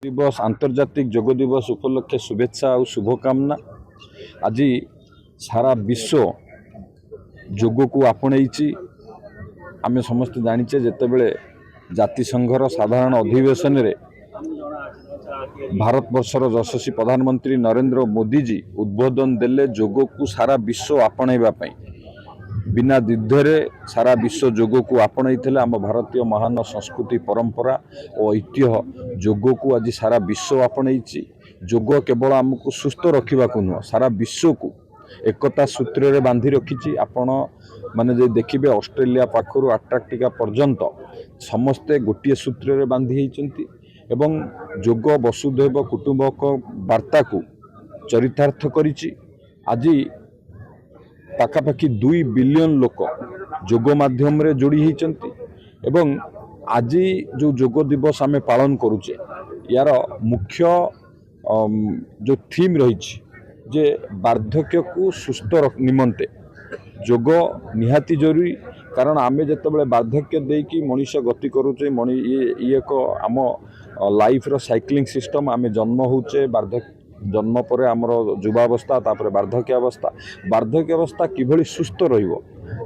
दिवस आंतर्जातिक जोग दिवस उपलक्षे शुभेच्छा और शुभकामना। आज सारा विश्व जोग को आपणई आम समस्त जाचे जितेबले जातिसंघर साधारण अधिवेशन रे भारत वर्षर यशस्वी प्रधानमंत्री नरेंद्र मोदी जी उद्बोधन देले जोग को सारा विश्व आपणैबा पई बिना द्विधे सारा विश्व जोग को आपणई आम भारतीय महान संस्कृति परंपरा और ऐतिह्य जोग को आज सारा विश्व आपणई। जोग केवल आमको सुस्थ रखा नुह सारा विश्व को एकता सूत्र रे बांधि रखी। आपण माने जे देखिबे ऑस्ट्रेलिया पाखरु अंटार्कटिका पर्यंत समस्ते गोटे सूत्र रे बांधि होइचंती एवं जोग वसुधैव कुटुंबक वार्ता को चरितार्थ करिछि। आज पाखापाखि 2 बिलियन लोक जोग माध्यम रे जोड़ी होइचंती एवं आज जो जोग दिवस आमे पालन करूचे यार मुख्य जो थीम रही जे वार्धक्य को सुस्थ निमंते जोग निहाती जरूरी। कारण आमे जतबेले वार्धक्य देकी मनुष्य गति करूचे ये एक आम लाइफ रो साइक्लिंग सिस्टम। आमे जन्म होचे वार्धक्य जन्म पर आमर युवावस्था तापर वार्धक्य अवस्था किभली सुस्थ रहिबो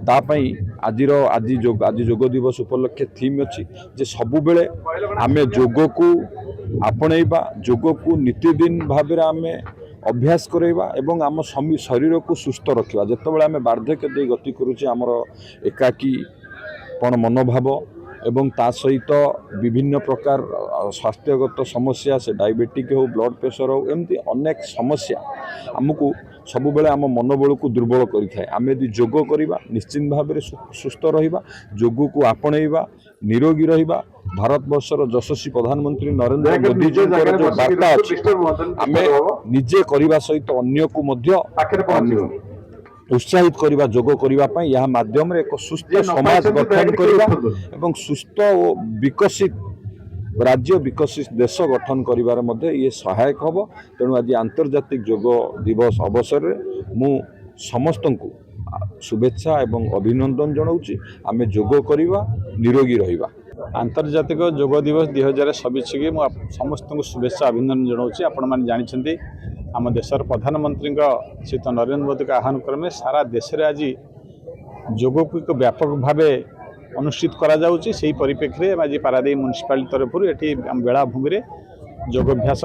तापई आज जोग दिवस उपलक्षे थीम अच्छी जे सबु बेले आमे जोग को आपणैबा जोग को नित्यदिन भाव आमे अभ्यास करवा एवं आम शरीर को सुस्थ रखा। जितेबाला आम वार्धक्य दे गति करुचे आमर एकाकीपण मनोभाव एवं ता सहित विभिन्न प्रकार स्वास्थ्यगत समस्या से डायबिटिक हो ब्लड प्रेशर हो एमती अनेक समस्या आमको सबु बेले आम मनोबल को दुर्बल करिथाय। आमे यदि जोग करिबा निश्चित भाव में सुस्थ रहिबा जोग को आपणैबा निरोगी रहिबा। भारत वर्षर यशस्वी प्रधानमंत्री नरेंद्र मोदी जी जो वार्ता अच्छी आमे निजे करने सहित अन्य को मध्य उत्साहित करवा जोग करने यह माध्यम एक सुस्थ समाज गठन करवा एवं सुस्थ और विकसित राज्य विकसित देश गठन करिवार मध्य ये सहायक हब। तेणु आज आंतर्जातिक जोग दिवस अवसर में मु समस्त को शुभेच्छा एवं अभिनंदन जनाऊँगी। आमे जोग करवा निरोगी रहिबा। आंतर्जातिक जोग दिवस 2026 की मुझे समस्त को शुभेच्छा अभिनंदन जनाऊँगी। आपण मैंने जानते आम देशर प्रधानमंत्री श्रीयुत नरेंद्र मोदी का आह्वान क्रमे सारा देश में आज जोग को एक व्यापक भाव अनुष्ठित करा जाउची। सेही परिप्रेक्षी आज पारादीप म्युनिसिपालिटी तरफ ये बेलाभूमि में जोगाभ्यास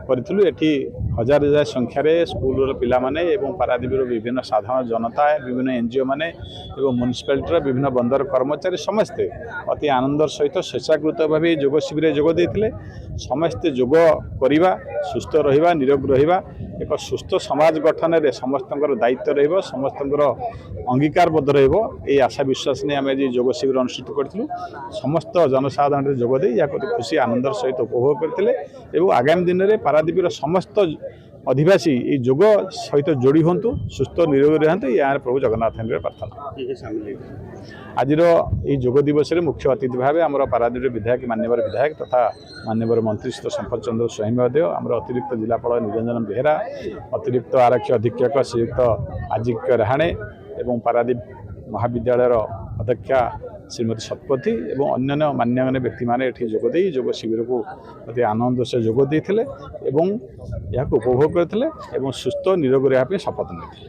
करूँ। ये हजार हजार संख्यार स्कूल पिला माने एवं पारादीपर विभिन्न साधारण जनता विभिन्न एनजीओ माने एवं म्युनिसिपालिटीर विभिन्न बंदर कर्मचारी समस्ते अति आनंदर सहित स्वेच्छाकृत भाव जोग शिविर जोग देते। समस्ते जोग करवा सुस्थ रहिबा निरोग रहिबा एक सुस्थ समाज गठन में समस्त दायित्व रहिबो समस्त अंगीकारबद्ध रहिबो ये आशा विश्वास नहीं आम आज जोग शिविर अनुष्ठित करूँ। समस्त जनसाधारण जोग दे या खुशी आनंदर सहित उपभोग करते एवं आगामी दिन में पारादीपर समस्त अधिवासी ये जोग सहित जोड़ी हूँ सुस्थ निरोगी रहते यहाँ प्रभु जगन्नाथ प्रार्थना। आज ये जोग दिवस में मुख्य अतिथि भाव आम पारादीप विधायक मान्यवर विधायक तथा मान्यवर मंत्री श्री संपत चंद्र स्वयं महोदय आम अतिरिक्त जिलापाल निरंजन बेहेरा अतिरिक्त आरक्षी अधीक्षक श्रीयुक्त आजिक्य राहाणे एवं पारादीप महाविद्यालय अध्यक्षा श्रीमती शतपथी एवं अन्य मान्यगण्य व्यक्ति मैंने जोगदे जोग शिविर को अति आनंद से जोग देते एवं यह उपभोग करते सुस्थ निरोग रहा शपथ लेते।